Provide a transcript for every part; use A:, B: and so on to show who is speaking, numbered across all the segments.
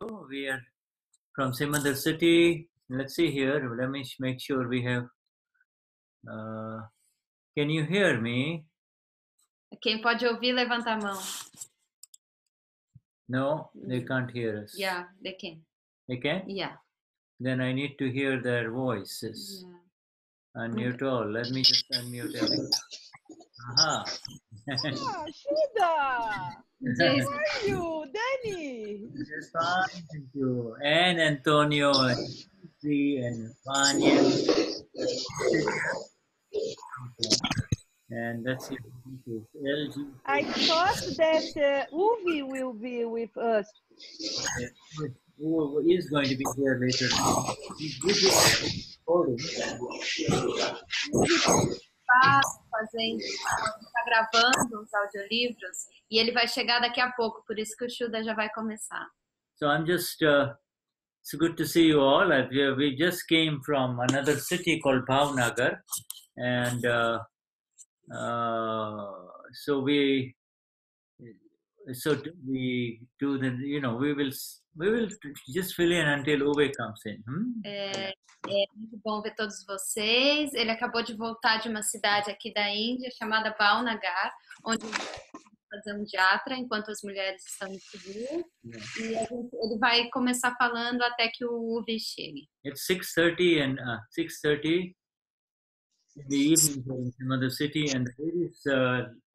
A: Oh, we are from Simandar city. Let's see here. Let me make sure we have. Can you hear me?
B: Quem pode ouvir, levanta a mão.
A: No, they can't hear us.
B: Yeah, they can.
A: They can?
B: Yeah.
A: Then I need to hear their voices.
B: Yeah.
A: Unmute all. Let me just unmute everyone. Aha.
C: Shuddha! How are you, Danny?
A: Just fine, thank you. And Antonio and Sri and Vanya. And that's it. LG.
C: I thought that Uvi will be with us.
A: Who is going to be here later?
B: Está gravando os audiolivros e ele vai chegar daqui a pouco, por isso que o Shuddha já vai começar.
A: So I'm just, it's good to see you all. We just came from another city called Bhavnagar, and so we do the, we will just fill in until Uwe comes in.
B: É muito bom ver todos vocês. Ele acabou de voltar de uma cidade aqui da Índia chamada Bhavnagar, onde fazer um jatra enquanto as mulheres estão no Shibir. E ele vai começar falando até que o Uvi chegue.
A: It's 6:30 and 6:30 in the evening in some other city, and the ladies,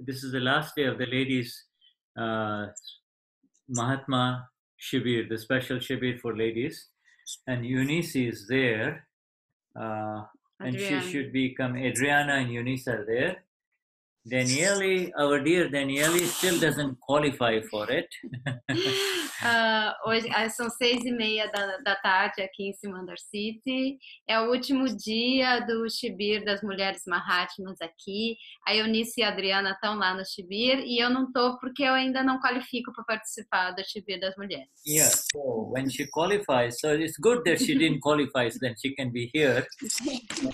A: this is the last day of the ladies Mahatma Shibir, the special Shibir for ladies, and Eunice is there, and she should become, Adriana and Eunice are there. Danieli, our dear Danieli, still doesn't qualify for it.
B: Hoje são 6:30 da tarde aqui em Simandar City. É o último dia do Shibir das mulheres Mahatmas aqui. A Eunice e a Adriana estão lá no Shibir e eu não estou porque eu ainda não qualifico para participar do Shibir das mulheres.
A: Yeah, so when she qualifies, so it's good that she didn't qualify, so then she can be here.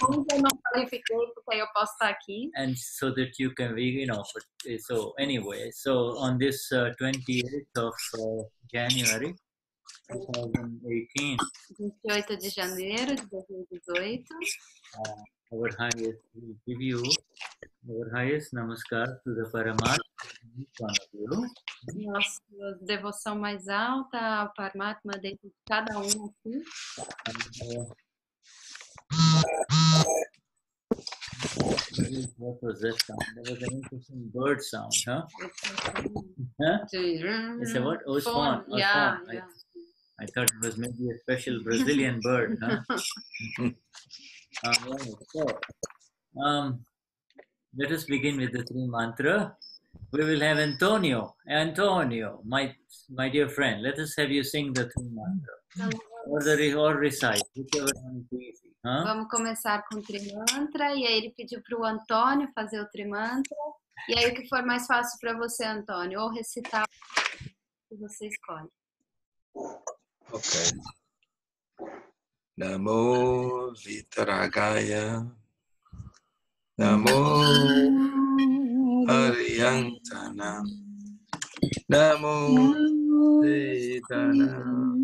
B: Eu não qualifiquei porque aí eu posso estar aqui.
A: And so that you can be, so anyway, so on this 28th of January 2018,
B: 28 de janeiro de 2018,
A: our highest, we give you our highest namaskar to the Paramatma, each one of you.
B: Nossa devoção mais alta ao Paramatma dentro de cada aqui.
A: What was that sound? That was an interesting bird sound, huh? It's a what? Oh, swan.
B: Yeah,
A: swan.
B: Yeah.
A: I thought it was maybe a special Brazilian bird, huh? Let us begin with the three mantra. We will have Antonio, my dear friend. Let us have you sing the three mantra, or recite, whichever one is easy. Huh?
B: Vamos começar com o Trimantra, e aí ele pediu para o Antônio fazer o Trimantra, e aí o que for mais fácil para você, Antônio, ou recitar, que você escolhe.
D: Ok. Namo Vitaragaya, Namo Ariyantanam, Namo Vedanam,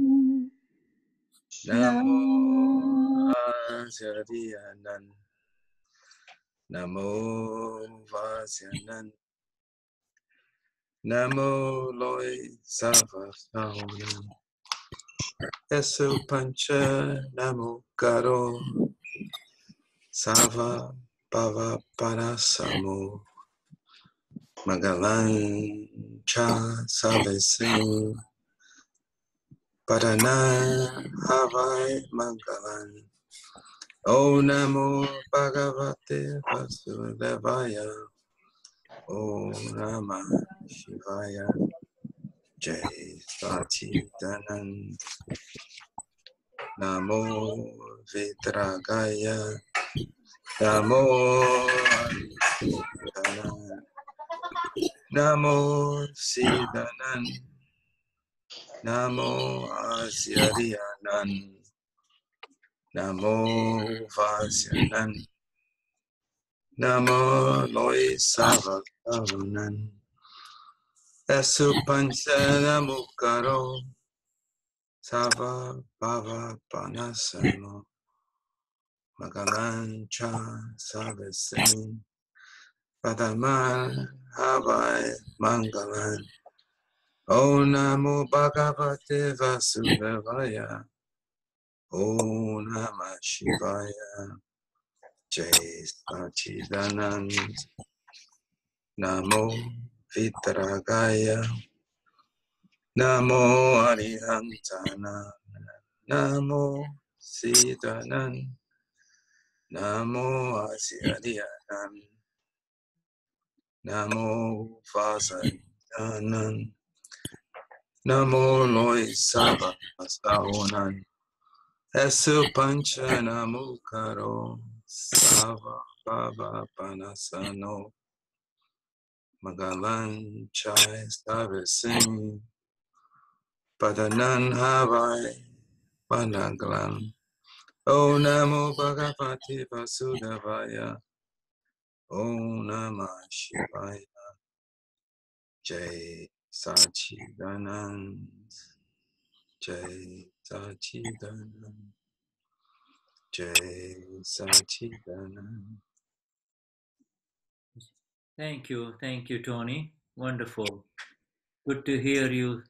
D: Namo Ajariyanan, Namo Vasyanan, Namo Loi Savasaunan, Esu Pancha Namo Karo, Sava Bhava Parasamo, Magalan Cha Savese, Parana Havai Mangalan. O Namo Bhagavate Vasudevaya, O Namah Shivaya, Jai Satidanand, Namo Vitragaya, Namo Ariyantanam, Namo Sidanand, Namo Asyariyanan, Namo Vasyanan, Namo Loi Savasaunan, Esu Pancha Namo Karo, Sava Bhava Panasano Magalancha Savesin Padaman Havai Mangalan Om Namo Bhagavate Vasudevaya Om Namah Shivaya Jai Sachidanand Namo Vitragaya Namo Arihantana Namo Sidanan Namo Asyadianan Namo Vasayanan Namo Loi Sava Asaonan Esu Pancha Namo Karo Sava Baba Panasano Magalan Chai Savesin Padanan Havai Panaglam Om Namo Bhagavate Vasudevaya Om Namah Shivaya Jai Sachidanand Jai Sachidanand Jai Sachidanand.
A: Thank you, Tony. Wonderful. Good to hear you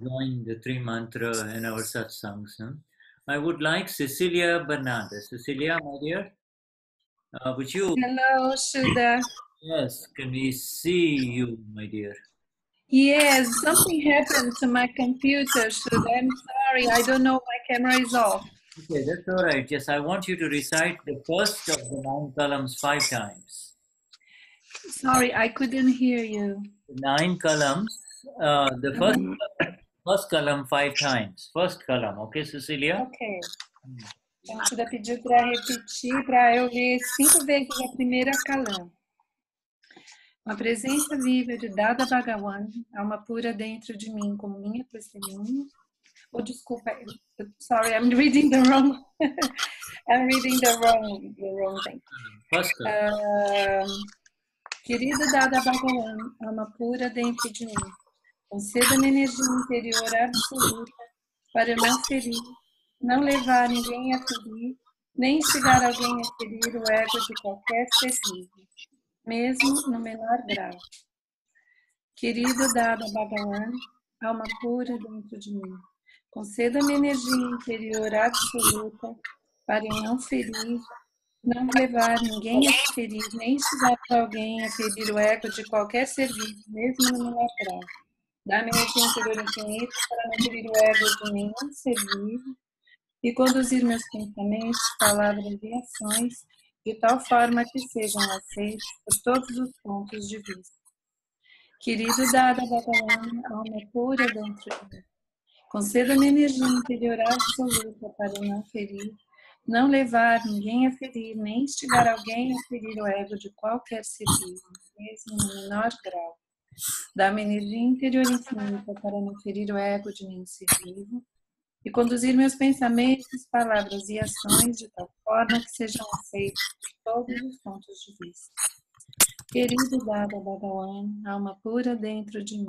A: join the three mantra in our satsangs. I would like Cecilia Bernardes. Cecilia, my dear, would you?
C: Hello, Shuddha.
A: Yes, can we see you, my dear?
C: Yes, something happened to my computer, Shuddha. I'm sorry, I don't know, my camera is off.
A: Okay, that's all right. Yes, I want you to recite the first of the 9 columns 5 times.
C: Sorry, I couldn't hear you.
A: 9 columns, the first column 5 times. First column, okay, Cecilia?
C: Ok. Então, o Shuddha pediu para repetir, para eu ler 5 vezes a primeira calã. Uma presença viva de Dada Bhagawan, alma pura dentro de mim, como minha testemunha. Oh, desculpa, sorry, I'm reading the wrong, I'm reading the wrong thing.
A: First column.
C: Querido Dada Bhagawan, alma pura dentro de mim, conceda-me energia interior absoluta para eu não ferir, não levar ninguém a ferir, nem instigar alguém a ferir o ego de qualquer ser vivo, mesmo no menor grau. Querido Dada Bhagawan, alma pura dentro de mim, conceda-me energia interior absoluta para eu não ferir, não levar ninguém a ferir, nem instigar alguém a ferir o ego de qualquer ser vivo, mesmo no menor grau. Dá-me energia interior infinita para não ferir o ego de nenhum ser vivo e conduzir meus pensamentos, palavras e ações de tal forma que sejam aceitos por todos os pontos de vista. Querido Dada Bhagawan, alma pura dentro de mim, conceda-me energia interior absoluta para eu não ferir, não levar ninguém a ferir, nem instigar alguém a ferir o ego de qualquer ser vivo, mesmo no menor grau. Dá-me energia interior infinita para não ferir o ego de nenhum ser vivo e conduzir meus pensamentos, palavras e ações de tal forma que sejam aceitos por todos os pontos de vista. Querido Dada Bhagawan, alma pura dentro de mim,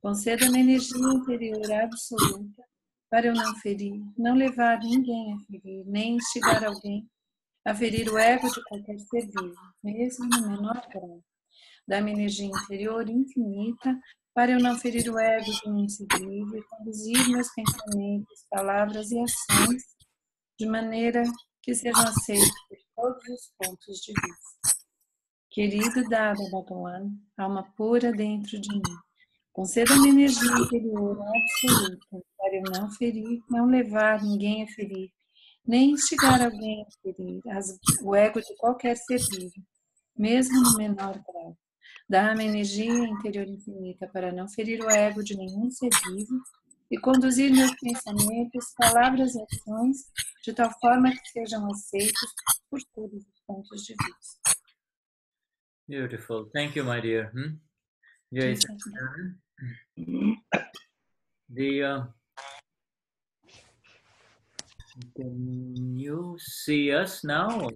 C: conceda-me energia interior absoluta para eu não ferir, não levar ninguém a ferir, nem instigar alguém a ferir o ego de qualquer ser vivo, mesmo no menor grau. Dá-me energia interior infinita para eu não ferir o ego de nenhum ser vivo e conduzir meus pensamentos, palavras e ações de maneira que sejam aceitos por todos os pontos de vista. Querido Dada Bhagawan, alma pura dentro de mim, conceda-me energia interior absoluta para eu não ferir, não levar ninguém a ferir, nem instigar alguém a ferir o ego de qualquer ser vivo, mesmo no menor grau. Dá-me energia interior infinita para não ferir o ego de nenhum ser vivo e conduzir meus pensamentos, palavras e ações de tal forma que sejam aceitos por todos os pontos de vista.
A: Beautiful. Thank you, my dear. Yes. Can you see us now?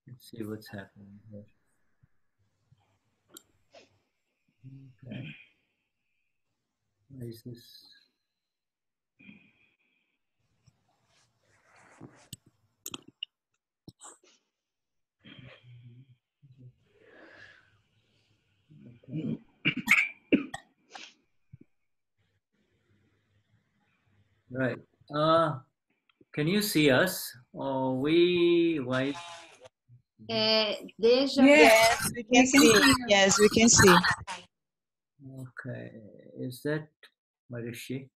A: Let's see what's happening here. Okay. What is this? Okay. Right. Can you see us? Or why?
B: Deja
E: Yes, we can see. Yes, we can see.
A: Okay. Is that what is she?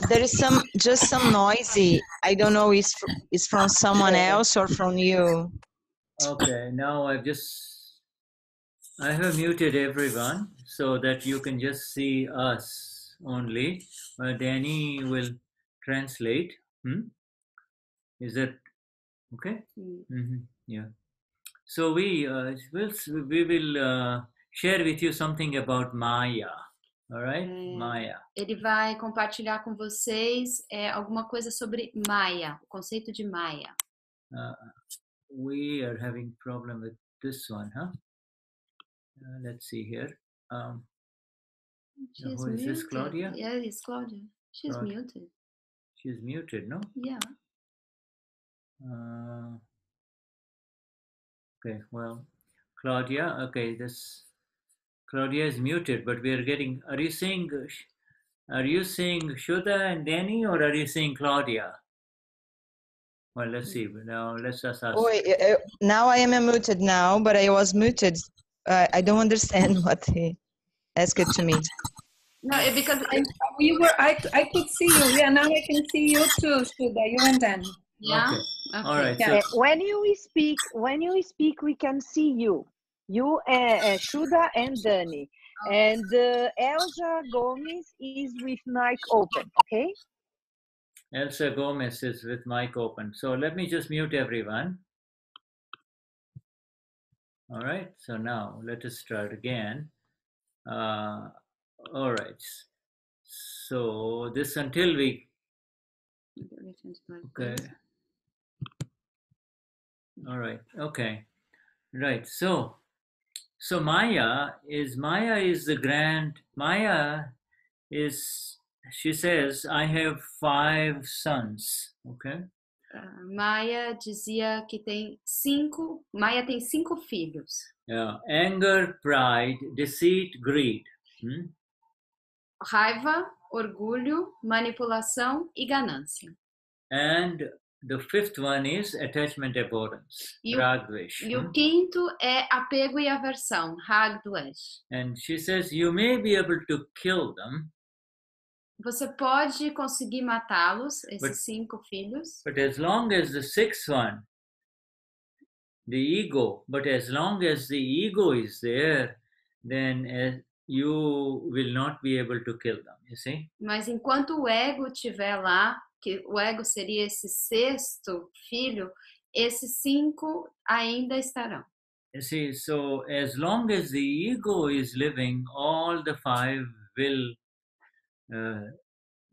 E: There is just some noisy. I don't know if it's from someone else or from you.
A: Okay. Now I have muted everyone so that you can just see us only. Danny will translate. Is that okay? Yeah. So we will share with you something about Maya. All right, Maya.
B: Ele vai compartilhar com vocês alguma coisa sobre Maya, o conceito de Maya.
A: We are having problem with this one, huh? Let's see here.
B: She's
A: who is
B: muted.
A: this, Claudia?
B: Yeah, it's Claudia. She's muted.
A: She's muted, no?
B: Yeah.
A: Okay, well, Claudia, okay, Claudia is muted, but we are getting, are you saying Shuddha and Danny, or are you saying Claudia? Well, let's see. Now let's just ask.
E: Now I am muted now, but I was muted. I don't understand what he asked to me.
B: No, because
C: I could see you. Yeah, now I can see you too, Shuddha. You and Danny.
B: Yeah.
A: Okay. All right.
C: Yeah.
A: So,
F: when you speak, we can see you. You, Shuddha and Dani. And Elsa Gomez is with mic open, okay?
A: Elsa Gomez is with mic open. So let me just mute everyone. All right. So now let us start again. All right. So this until we. Okay. All right. Okay. Right. So Maya is the grand. Maya is. She says, I have 5 sons. Okay.
B: Maya dizia que Maya tem 5 filhos.
A: Yeah. Anger, pride, deceit, greed.
B: Raiva, orgulho, manipulação e ganância.
A: And the 5th one is attachment, abhorrence, rag, dvesh.
B: E o 5º é apego e aversão, rag, dvesh.
A: And she says, you may be able to kill them.
B: Você pode conseguir matá-los, esses 5 filhos.
A: But as long as the 6th one, the ego, but as long as the ego is there, then you will not be able to kill them, you see?
B: Mas enquanto o ego estiver lá, que o ego seria esse 6º filho, esses 5 ainda estarão.
A: You see, so as long as the ego is living, all the 5 will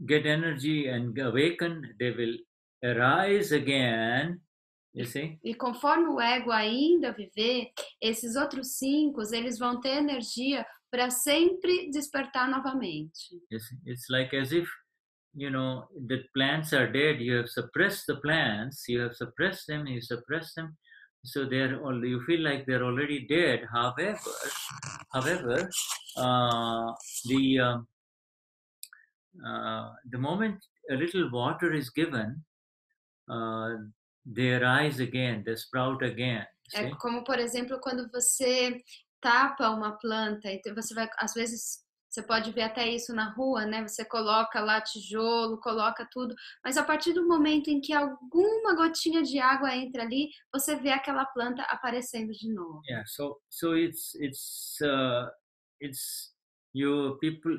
A: get energy and awaken, they will arise again, you see?
B: E conforme o ego ainda viver, esses outros 5, eles vão ter energia para sempre despertar novamente.
A: It's like as if, you know, the plants are dead, you have suppressed the plants, you suppress them, so you feel like they're already dead. However, the moment a little water is given, they rise again, they sprout again.
B: É como, por exemplo, quando você tapa uma planta, então você vai, às vezes, você pode ver até isso na rua, né? Você coloca lá tijolo, coloca tudo, mas a partir do momento em que alguma gotinha de água entra ali, você vê aquela planta aparecendo de novo.
A: Yeah, so it's you people,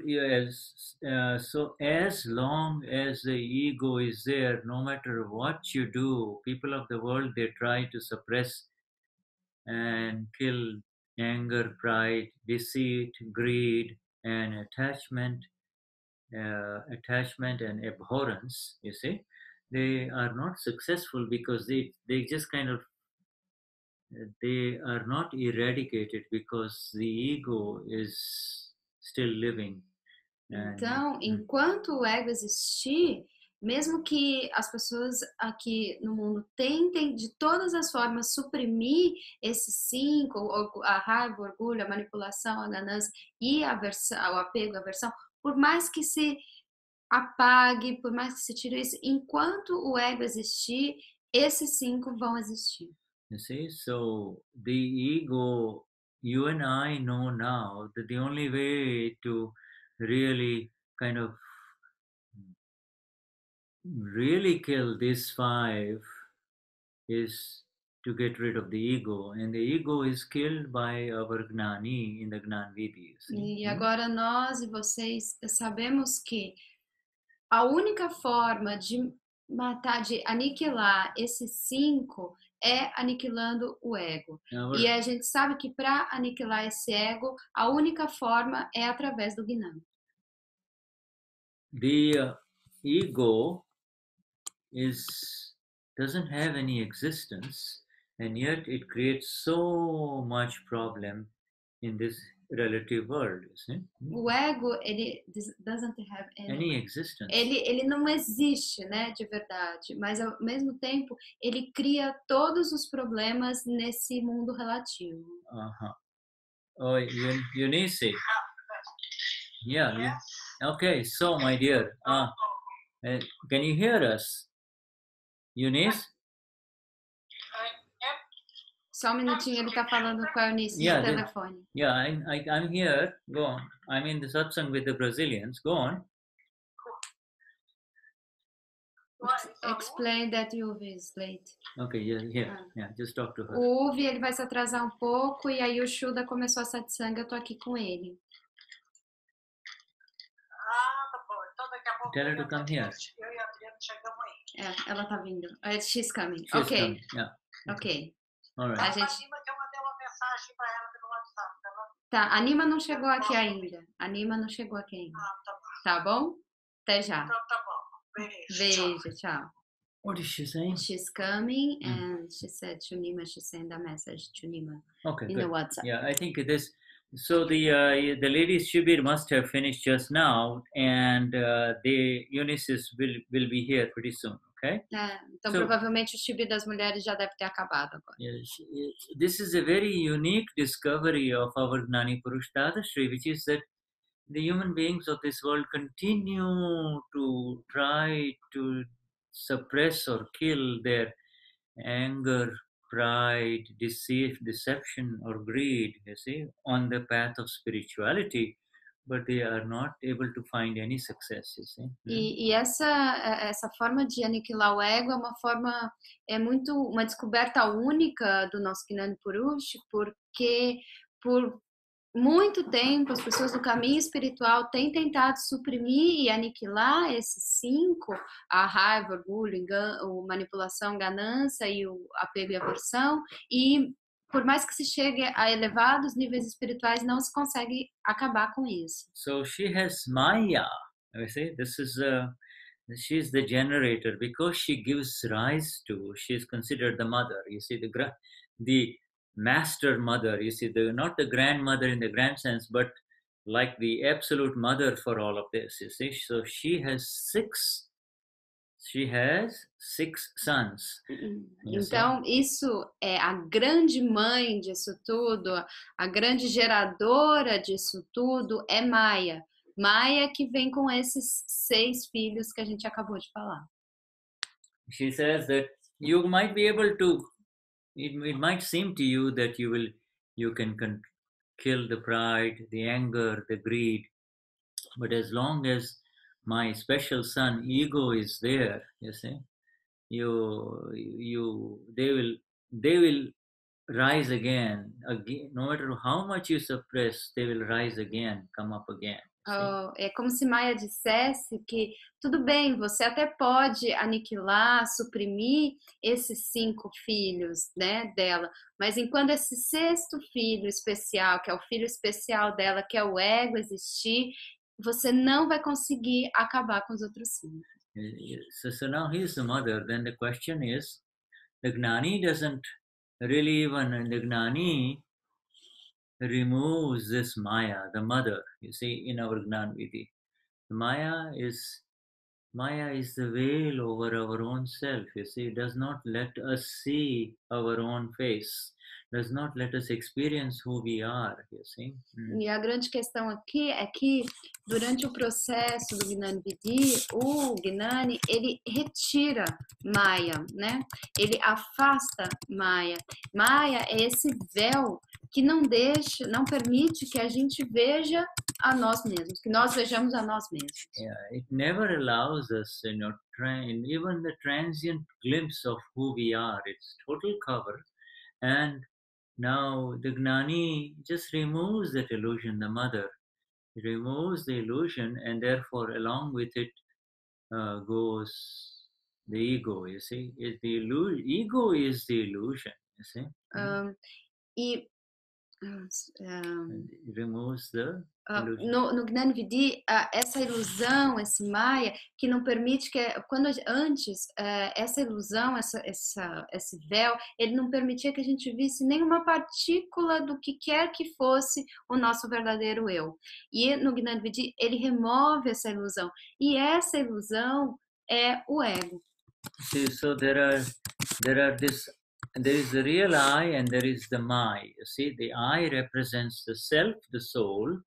A: so as long as the ego is there, no matter what you do, people of the world, they try to suppress and kill anger, pride, deceit, greed, and attachment and abhorrence. You see, they are not successful because they just kind of, they are not eradicated because the ego is still living.
B: Então, enquanto o ego existir, mesmo que as pessoas aqui no mundo tentem de todas as formas suprimir esses 5, a raiva, o orgulho, a manipulação, a ganância e a aversão, o apego, a aversão, por mais que se apague, por mais que se tire isso, enquanto o ego existir, esses 5 vão existir.
A: You see, so the ego, you and I know now that the only way to really kind of really kill these 5 is to get rid of the ego, and the ego is killed by our Gnani in the Gnan Vidis.
B: E agora nós e vocês sabemos que a única forma de matar, de aniquilar esses 5 é aniquilando o ego. E a gente sabe que para aniquilar esse ego, a única forma é através do Gnana.
A: The ego doesn't have any existence, and yet it creates so much problem in this relative world.
B: O ego, ele doesn't have
A: any existence.
B: Ele não existe, né, de verdade, mas ao mesmo tempo ele cria todos os problemas nesse mundo relativo.
A: Oh, Eunice. Yeah. Yes. Okay. So, my dear, can you hear us, Eunice?
B: Só um minutinho, ele está falando com a Eunice no telefone.
A: Yeah, I'm here. Go on. I'm in the Satsang with the Brazilians. Go on.
B: Explain that Yuvi is late.
A: Okay, yeah, just talk to her.
B: O Uvi, ele vai se atrasar um pouco e aí o Shuddha começou a Satsang, eu tô aqui com ele.
G: Tá bom. Então daqui a pouco
A: Tell her to come here.
G: Eu e a Adriana chegamos aí.
B: Ela tá vindo. She's coming.
A: She's coming. Yeah.
B: Ok.
A: All right.
B: A gente...
G: Anima que eu mandei uma mensagem para ela pelo WhatsApp.
B: Tá, a Anima não chegou aqui ainda. A Anima não chegou aqui ainda. Tá bom? Até já.
G: Então tá bom.
B: Beijo, tchau.
A: What is she saying?
B: She's coming and she said to Nima, she sent a message to Nima in the WhatsApp.
A: Yeah, I think this. So the ladies Shibir must have finished just now, and the Eunices will be here pretty soon. Okay.
B: Então provavelmente o Shibir das mulheres já deve ter acabado agora.
A: This is a very unique discovery of our Gnani Purush Dadashri, which is that the human beings of this world continue to try to suppress or kill their anger, pride, deception, or greed, you see, on the path of spirituality, but they are not able to find any success, you see.
B: E essa forma de aniquilar o ego é uma forma, uma descoberta única do nosso Gnani Purush, porque por muito tempo as pessoas do caminho espiritual têm tentado suprimir e aniquilar esses 5, a raiva, orgulho, engano, manipulação, ganância e o apego e aversão, e por mais que se chegue a elevados níveis espirituais, não se consegue acabar com isso.
A: So she has Maya. I say this is she's the generator because she gives rise to. She is considered the mother. You see the master mother. You see not the grandmother in the grand sense, but like the absolute mother for all of this. You see, so she has 6 sons.
B: Então, isso é a grande mãe disso tudo, a grande geradora disso tudo é Maya. Maya que vem com esses 6 filhos que a gente acabou de falar.
A: She says that you might be able to, it might seem to you that you can kill the pride, the anger, the greed, but as long as my special son ego is there, you see, they will rise again. No matter how much you suppress, they will rise again, come up again.
B: É como se Maya dissesse que tudo bem, você até pode aniquilar, suprimir esses 5 filhos, né, dela, mas enquanto esse 6º filho especial, que é o filho especial dela, que é o ego, existir, você não vai conseguir acabar com os outros 5.
A: So now he's the mother. Then the question is, the Gnani doesn't really even, and the Gnani removes this Maya, the mother, you see, in our Gnan Vidhi. Maya is the veil over our own self. You see, it does not let us see our own face, does not let us experience who we are. You see.
B: E a grande questão aqui é que durante o processo do Gnani Vidhi, o Gnani, ele retira Maya, né? Ele afasta Maya. Maya é esse véu que não permite que a gente veja a nós mesmos, que nós vejamos a nós mesmos.
A: Yeah, it never allows us, even the transient glimpse of who we are. It's total cover, and now the Gnani just removes that illusion. The mother removes the illusion, and therefore, along with it goes the ego. You see, ego is the illusion. You see, it removes the
B: no Gnani Vidhi, essa ilusão, esse Maya, que não permite que, essa ilusão, esse véu, ele não permitia que a gente visse nenhuma partícula do que quer que fosse o nosso verdadeiro eu. E no Gnani Vidhi, ele remove essa ilusão. E essa ilusão é o ego.
A: See, so there is the real I and there is the my. You see, the I represents the self, the soul,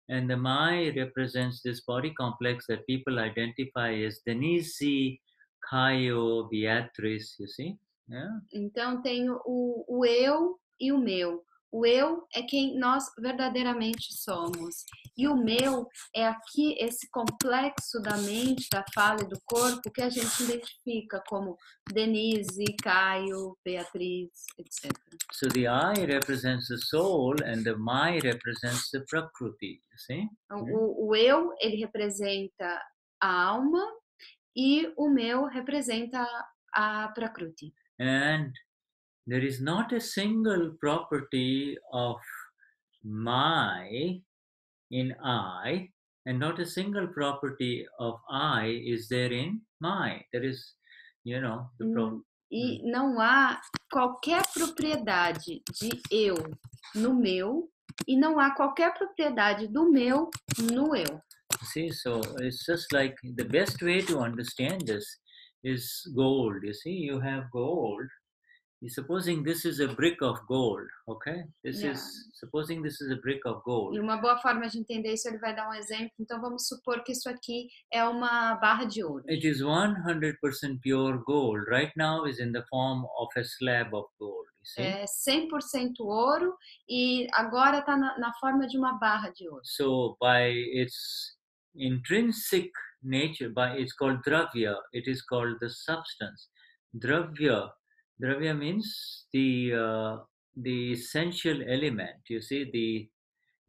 A: and the my represents this body complex that people identify as Denise, Caio, Beatrice, you see? Yeah?
B: Então tem o eu e o meu. O eu é quem nós verdadeiramente somos. E o meu é aqui esse complexo da mente, da fala e do corpo que a gente identifica como Denise, Caio, Beatriz, etc.
A: So the I represents the soul and the my represents the Prakriti, you see?
B: O eu, ele representa a alma e o meu representa a Prakriti.
A: And there is not a single property of my in I, and not a single property of I is there in my. There is, the problem.
B: E não há qualquer propriedade de eu no meu, e não há qualquer propriedade do meu no eu.
A: See, so it's just like the best way to understand this is gold. You see, you have gold. Supposing this is a brick of gold, okay? Supposing this is a brick of gold.
B: E uma boa forma de entender isso, ele vai dar um exemplo. Então vamos supor que isso aqui é uma barra de ouro.
A: It is 100% pure gold. Right now is in the form of a slab of gold. You see?
B: É 100% ouro e agora está na forma de uma barra de ouro.
A: So by its intrinsic nature, it's called dravya. It is called the substance. Dravya means the essential element. You see,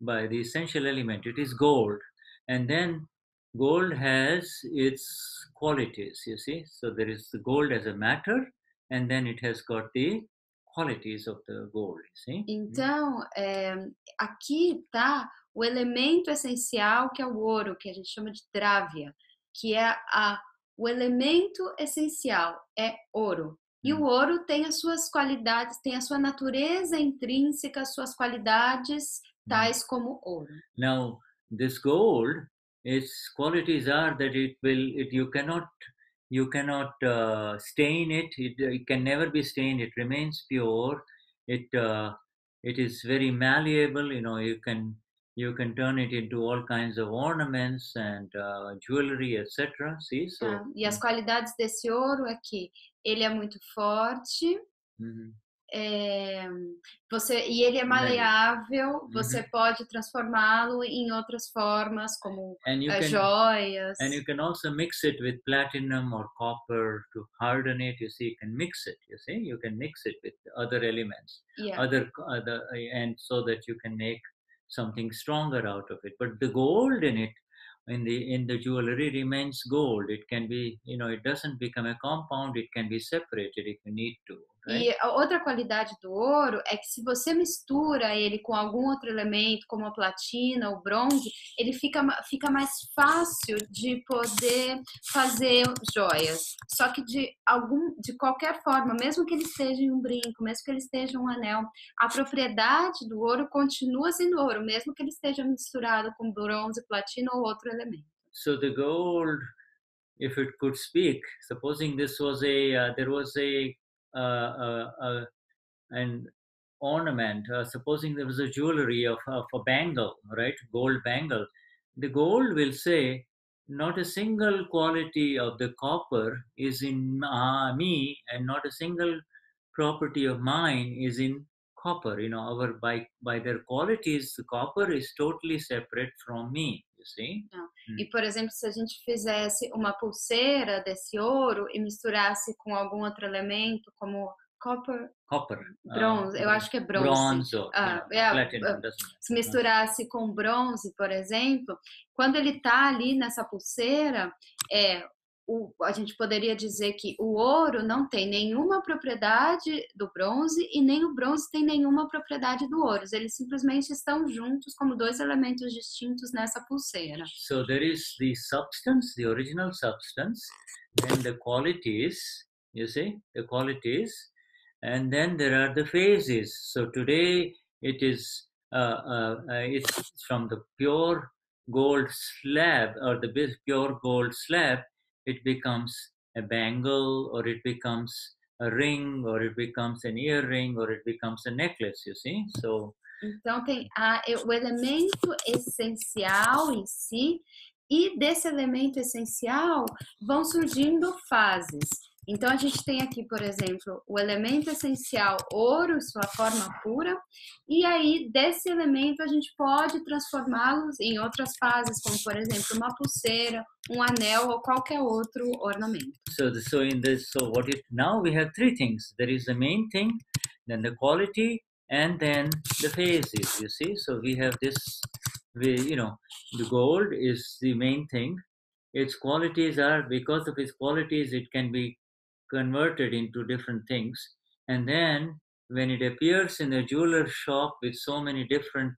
A: by the essential element, it is gold, and then gold has its qualities. You see, so there is the gold as a matter, and then it has got the qualities of the gold. You see.
B: Então, aqui está o elemento essencial que é o ouro, que a gente chama de dravya, que é o elemento essencial é ouro. E o ouro tem as suas qualidades, tem a sua natureza intrínseca, as suas qualidades tais como ouro.
A: Now, this gold, its qualities are that you cannot stain it. It can never be stained. It remains pure. It is very malleable. You can turn it into all kinds of ornaments and jewelry, etc. See, so.
B: E as qualidades desse ouro é que ele é muito forte, e ele é maleável, você pode transformá-lo em outras formas, como joias.
A: And you can also mix it with platinum or copper to harden it. You see, you can mix it. You see, you can mix it with other elements, and so that you can make something stronger out of it. But the gold in it, in the jewelry, remains gold. It can be, it doesn't become a compound. It can be separated if you need to. Right?
B: E a outra qualidade do ouro é que se você mistura ele com algum outro elemento, como a platina, o bronze, ele fica mais fácil de poder fazer joias. Só que de qualquer forma, mesmo que ele esteja em um brinco, mesmo que ele esteja em um anel, a propriedade do ouro continua sendo ouro, mesmo que ele esteja misturado com bronze, platina ou outro elemento.
A: so the gold, if it could speak, supposing this was there was an ornament, supposing there was a jewelry of a bangle, right, gold bangle, the gold will say, not a single quality of the copper is in me, and not a single property of mine is in copper. Our by their qualities, the copper is totally separate from me, you see.
B: E, por exemplo, se a gente fizesse uma pulseira desse ouro e misturasse com algum outro elemento, como copper, bronze, eu acho que é bronze.
A: Platinum,
B: se misturasse com bronze, por exemplo, quando ele está ali nessa pulseira, a gente poderia dizer que o ouro não tem nenhuma propriedade do bronze e nem o bronze tem nenhuma propriedade do ouro. Eles simplesmente estão juntos como dois elementos distintos nessa pulseira.
A: So there is the substance, the original substance, then the qualities, you see, the qualities, and then there are the phases. So today it is it's from the pure gold slab, or the pure gold slab, it becomes a bangle, or it becomes a ring, or it becomes an earring, or it becomes a necklace, you see. So
B: então tem o elemento essencial em si, e desse elemento essencial vão surgindo fases. Então a gente tem aqui, por exemplo, o elemento essencial ouro, sua forma pura, e aí desse elemento a gente pode transformá-los em outras fases, como por exemplo uma pulseira, um anel ou qualquer outro ornamento.
A: Now we have three things. There is the main thing, then the quality, and then the phases, you see. So we have this, the gold is the main thing. Its qualities are, because of its qualities, it can be converted into different things, and then when it appears in a jeweler shop with so many different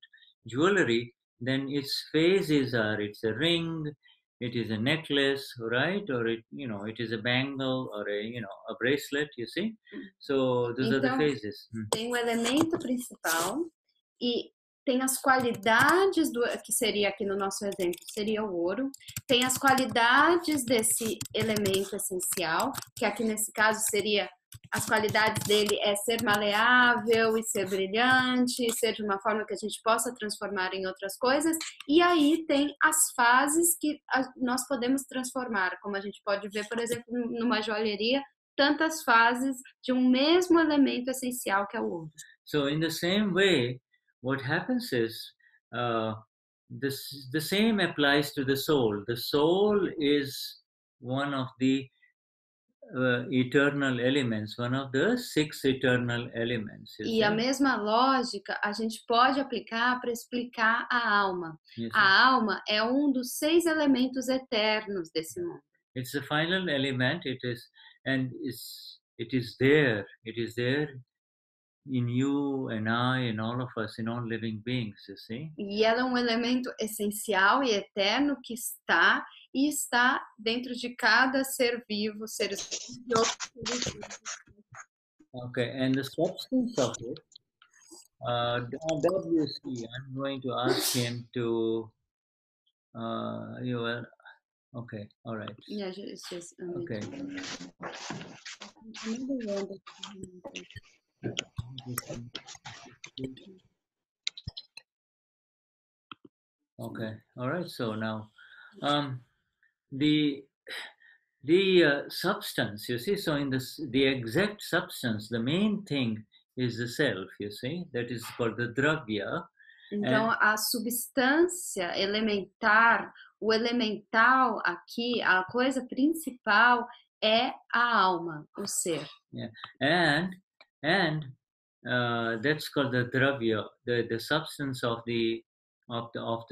A: jewelry, then its phases are, it's a ring, it is a necklace, right, or it is a bangle, or a bracelet, you see. So those are the phases.
B: Tem o elemento principal e tem as qualidades que seria aqui no nosso exemplo, seria o ouro. Tem as qualidades desse elemento essencial, que aqui nesse caso seria, as qualidades dele é ser maleável e ser brilhante, ser de uma forma que a gente possa transformar em outras coisas. E aí tem as fases que nós podemos transformar, como a gente pode ver, por exemplo, numa joalheria, tantas fases de um mesmo elemento essencial que é o ouro.
A: So in the same way, what happens is, the same applies to the soul. The soul is one of the eternal elements, one of the 6 eternal elements.
B: E a mesma lógica a gente pode aplicar para explicar a alma. Yes. A alma é um dos 6 elementos eternos desse mundo.
A: It's the final element. It is there. It is there in you and I and all of us, in all living beings, you see.
B: E ela é um elemento essencial e eterno que está dentro de cada ser vivo, seres vivos.
A: Okay, and the substance of it, WC, I'm going to ask him to, okay, all right.
B: Yeah, it's just,
A: okay. Okay, all right. So now, the substance, you see. So in the exact substance, the main thing is the self. You see, that is called the dravya.
B: Então a substância elementar, o elemental aqui, a coisa principal é a alma, o ser.
A: Yeah, and that's called the dravya, the substance of the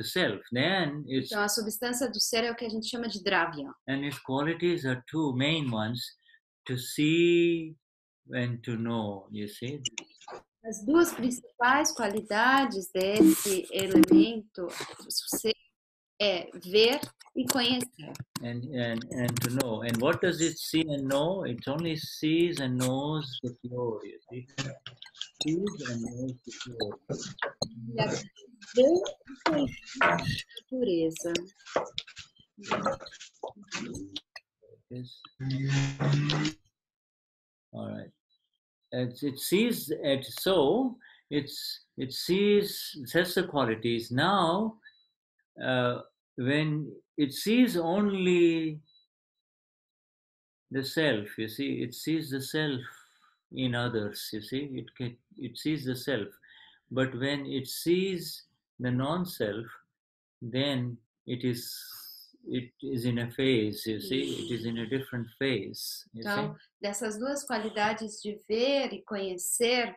A: self. Then it's,
B: então a substância do ser é o que a gente chama de dravya.
A: And its qualities are 2 main ones: to see and to know. You see.
B: As 2 principais qualidades desse elemento, o ser, é ver e conhecer.
A: And to know. And what does it see and know? It only sees and knows the pure. You see? Sees and knows the pure.
B: Ver e conhecer a pureza.
A: All right. It sees it, so it sees says the qualities. Now, when it sees only the self, you see, it sees the self in others. You see, it sees the self, but when it sees the non-self, then it is in a phase. You see, it is in a different phase. You
B: Então,
A: see?
B: dessas duas qualidades de ver e conhecer,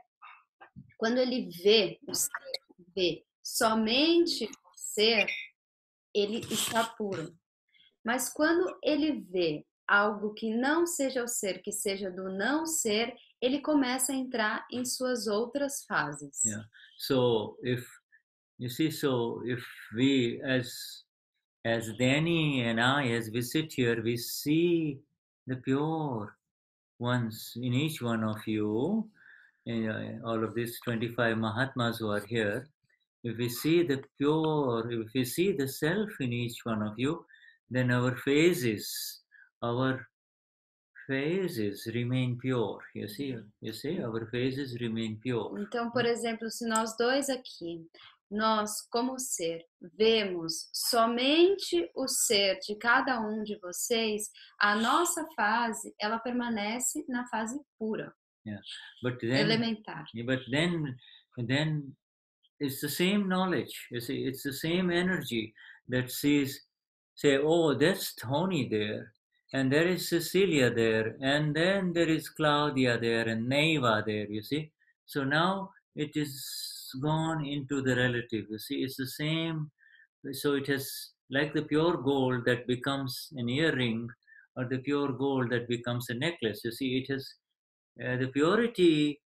B: quando ele vê o ser, vê somente o ser, ele está puro. Mas quando ele vê algo que não seja o ser, que seja do não ser, ele começa a entrar em suas outras fases.
A: Yeah. So if you see, so if we as Dani and I, as we sit here, we see the pure ones in each one of you, all of these 25 Mahatmas who are here. If we see the pure, if we see the self in each one of you, then our phases remain pure. You see, our phases remain pure.
B: Então, por exemplo, se nós dois aqui, nós como ser, vemos somente o ser de cada um de vocês, a nossa fase, ela permanece na fase pura.
A: Yeah. But then,
B: elementar.
A: But then it's the same knowledge. You see, it's the same energy that sees, say, oh, that's Tony there, and there is Cecilia there, and then there is Claudia there, and Neva there. You see, so now it is gone into the relative. You see, it's the same. So it has, like the pure gold that becomes an earring, or the pure gold that becomes a necklace. You see, it has the purity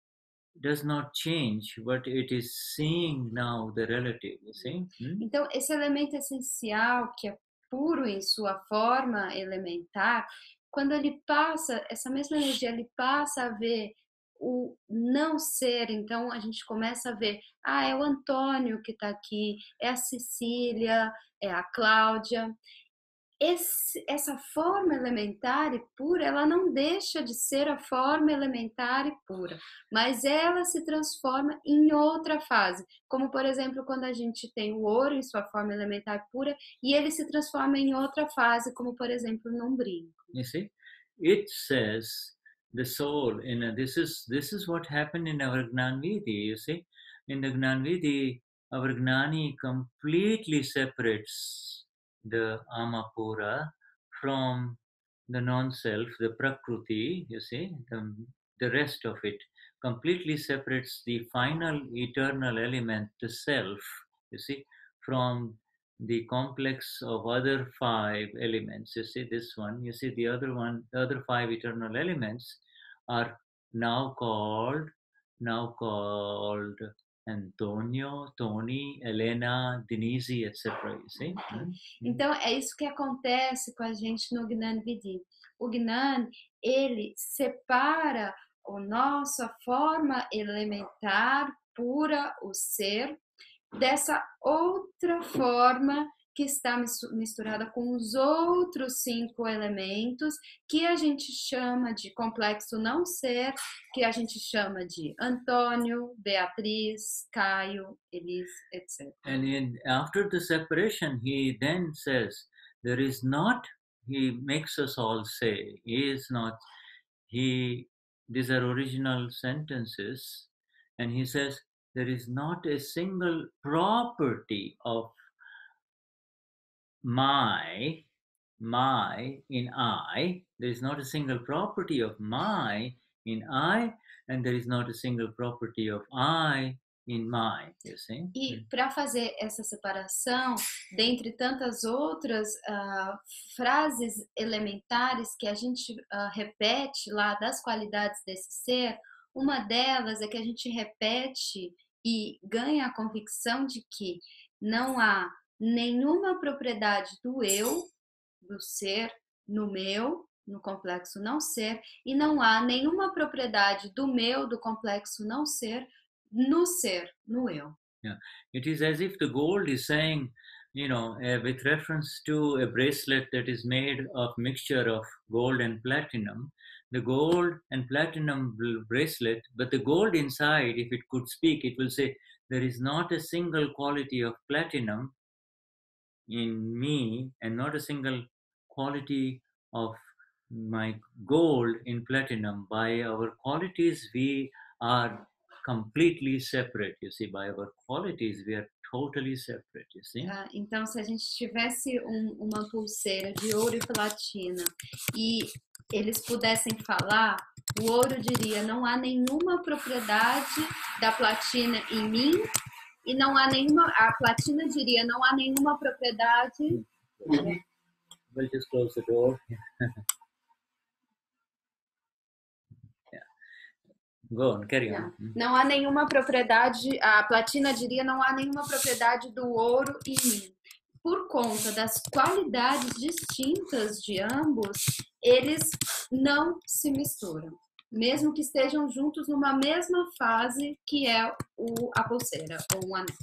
A: does not change, but it is seeing now the relative, you see?
B: Então, esse elemento essencial, que é puro em sua forma elementar, quando ele passa, essa mesma energia, ele passa a ver o não ser, então a gente começa a ver, é o Antônio que está aqui, é a Cecília, é a Cláudia. Essa forma elementar e pura, ela não deixa de ser a forma elementar e pura, mas ela se transforma em outra fase, como por exemplo quando a gente tem o ouro em sua forma elementar pura e ele se transforma em outra fase, como por exemplo num brinco.
A: You see, it says the soul this is what happened in our Gnanvidi. You see, in the Gnanvidi, our Gnani completely separates the Amapura from the non-self, the Prakriti, you see, the rest of it completely separates the final eternal element, the self, you see, from the complex of other 5 elements. You see this one, you see the other 5 eternal elements are now called Antonio, Tony, Elena, Denise, etc. You see?
B: Então, é isso que acontece com a gente no Gnani Vidi. O Gnani, ele separa a nossa forma elementar, pura, o ser, dessa outra forma que está misturada com os outros 5 elementos que a gente chama de complexo não ser, que a gente chama de Antônio, Beatriz, Caio, Elis, etc.
A: And after the separation, he then says, there is not, he makes us all say, these are original sentences, and he says, there is not a single property of my in I. There is not a single property of my in I, and there is not a single property of I in my. You see?
B: E para fazer essa separação, dentre tantas outras frases elementares que a gente repete lá das qualidades desse ser, uma delas é que a gente repete e ganha a convicção de que não há nenhuma propriedade do eu, do ser, no meu, no complexo não ser, e não há nenhuma propriedade do meu, do complexo não ser, no eu.
A: Yeah. It is as if the gold is saying, with reference to a bracelet that is made of mixture of gold and platinum, the gold and platinum bracelet, but the gold inside, if it could speak, it will say, there is not a single quality of platinum in me and not a single quality of my gold in platinum. By our qualities, we are completely separate. You see, by our qualities, we are totally separate. You see.
B: Então, se a gente tivesse uma pulseira de ouro e platina e eles pudessem falar, o ouro diria: não há nenhuma propriedade da platina em mim, e não há nenhuma. A platina diria: não há nenhuma propriedade.
A: We'll just close the door. Go on, carry on.
B: Não há nenhuma propriedade, a platina diria, não há nenhuma propriedade do ouro em mim. Por conta das qualidades distintas de ambos, eles não se misturam, mesmo que estejam juntos numa mesma fase, que é a pulseira ou o anel.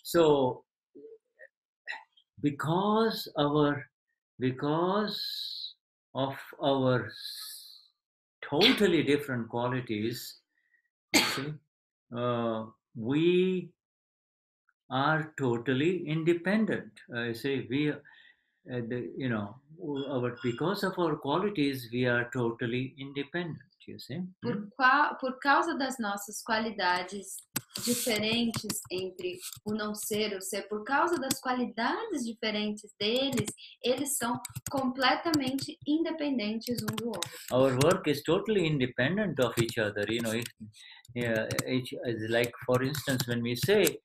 A: So because of our totally different qualities, we are totally independent. Because of our qualities, we are totally independent. You see?
B: Por causa das nossas qualidades diferentes entre o não ser e o ser, por causa das qualidades diferentes deles, eles são completamente independentes um do outro.
A: Our work is totally independent of each other. Like for instance, when we say,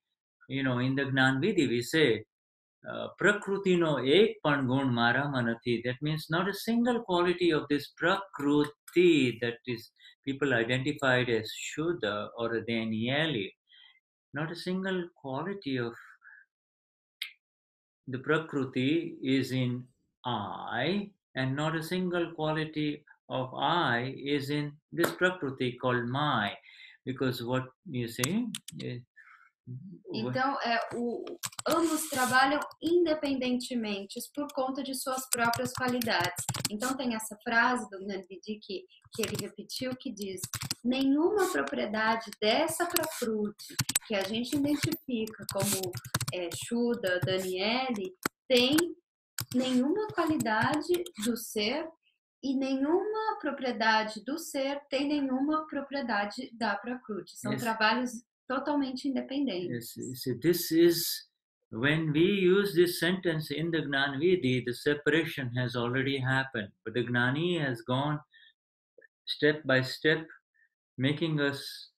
A: in the Gnan Vidhi, we say, Prakriti no ek pan gun mara manati. That means not a single quality of this Prakriti, that is people identified as Shuddha or Danieli. Not a single quality of the Prakriti is in I, and not a single quality of I is in this Prakriti called my. Because what you say?
B: Então, ambos trabalham independentemente por conta de suas próprias qualidades. Então, tem essa frase do Gnani que ele repetiu, que diz: nenhuma propriedade dessa Prakriti, que a gente identifica como Shuddha, Danieli, tem nenhuma qualidade do ser, e nenhuma propriedade do ser tem nenhuma propriedade da Prakriti. São trabalhos totalmente independentes.
A: Yes, this is when we use this sentence in the Gnani Vidhi, the separation has already happened, but the Gnani has gone step by step, making us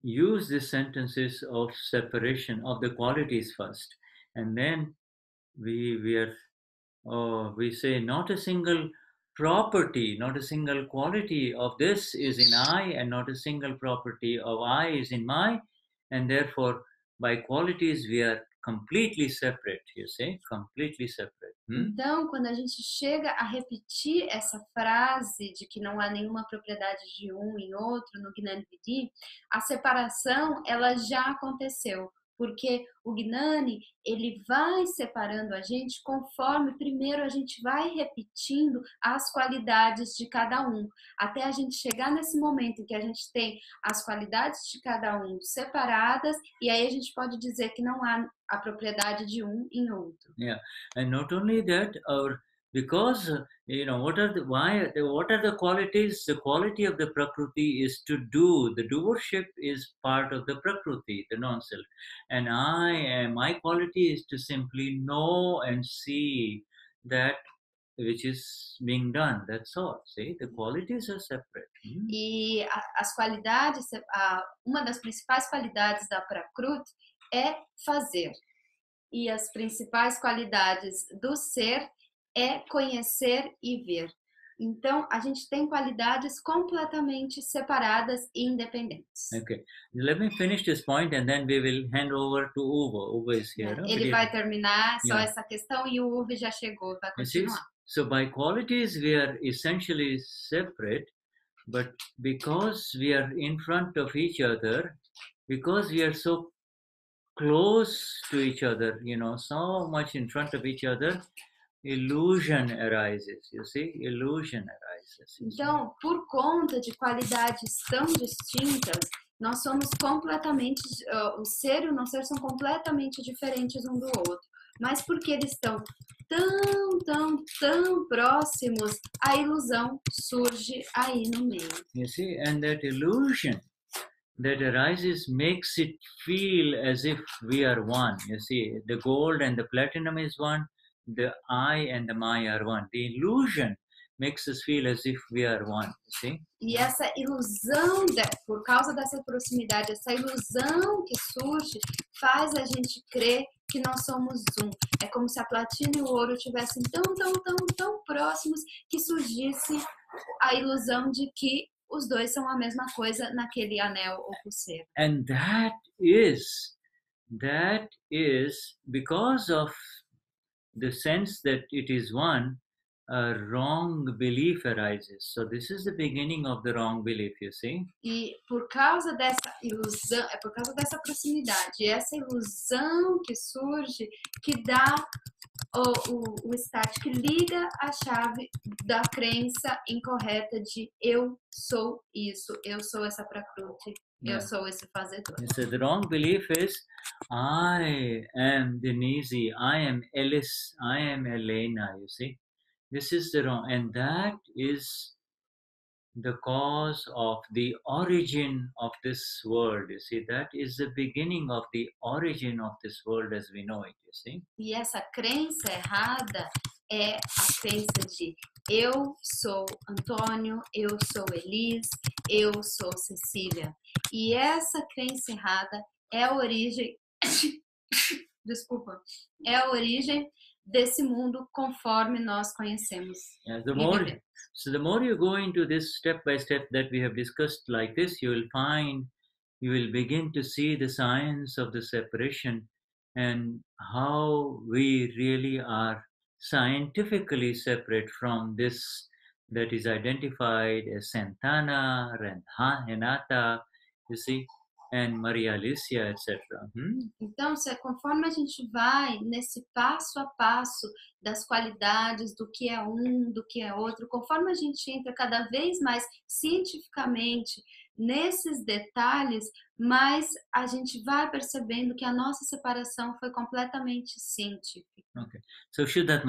A: use the sentences of separation of the qualities first, and then we say not a single property, not a single quality of this is in I, and not a single property of I is in my, and therefore by qualities we are completely separate, you say, completely separate.
B: Então, quando a gente chega a repetir essa frase de que não há nenhuma propriedade de um em outro no Gnani Vidhi, a separação ela já aconteceu. Porque o Gnani, ele vai separando a gente conforme primeiro a gente vai repetindo as qualidades de cada um, até a gente chegar nesse momento em que a gente tem as qualidades de cada um separadas, e aí a gente pode dizer que não há a propriedade de um em outro.
A: Yeah, and not only that, because what are the qualities? The quality of the Prakriti is to do. The doership is part of the Prakriti, the non-self. And my quality is to simply know and see that which is being done. That's all. See, the qualities are separate.
B: E as qualidades, uma das principais qualidades da Prakriti é fazer. E as principais qualidades do ser é conhecer e ver. Então, a gente tem qualidades completamente separadas e independentes.
A: Okay. Let me finish this point and then we will hand over to Uwe. Uwe is here.
B: Ele vai terminar só essa questão e o Uwe já chegou, vai continuar.
A: So by qualities we are essentially separate, but because we are in front of each other, because we are so close to each other, you know, so much in front of each other, illusion arises, you see, illusion arises.
B: Então, por conta de qualidades tão distintas, nós somos completamente, o ser e o não ser são completamente diferentes um do outro. Mas porque eles estão tão próximos, a ilusão surge aí no meio.
A: You see, and that illusion that arises makes it feel as if we are one. You see, the gold and the platinum is one, the I and the Maya are one. The illusion makes us feel as if we are one, you see?
B: E essa ilusão, por causa dessa proximidade, essa ilusão que surge, faz a gente crer que nós somos um. É como se a platina e o ouro estivessem tão próximos que surgisse a ilusão de que os dois são a mesma coisa naquele anel ou pulseira.
A: And that is because of the sense that it is one, a wrong belief arises. So this is the beginning of the wrong belief, you see?
B: E por causa dessa ilusão, é por causa dessa proximidade, essa ilusão que surge, que dá o start, que liga a chave da crença incorreta de eu sou isso, eu sou essa prakriti, eu sou esse fazedor.
A: So the wrong belief is, I am Denise, I am Alice, I am Elena, you see? This is the wrong, and that is the cause of the origin of this world, you see? That is the beginning of the origin of this world as we know it, you see?
B: E essa crença errada é a crença de eu sou Antônio, eu sou Elis, eu sou Cecília. E essa crença errada é a origem, é a origem desse mundo conforme nós conhecemos.
A: Yeah, the more you go into this step by step that we have discussed like this, you will begin to see the science of the separation and how we really are scientifically separate from this that is identified as Santana, Renata, you see, and Maria Alicia, etc.
B: Então, conforme a gente vai nesse passo a passo das qualidades do que é um, do que é outro, conforme a gente entra cada vez mais cientificamente nesses detalhes, mais a gente vai percebendo que a nossa separação foi completamente científica.
A: Okay. So Vishuddhatma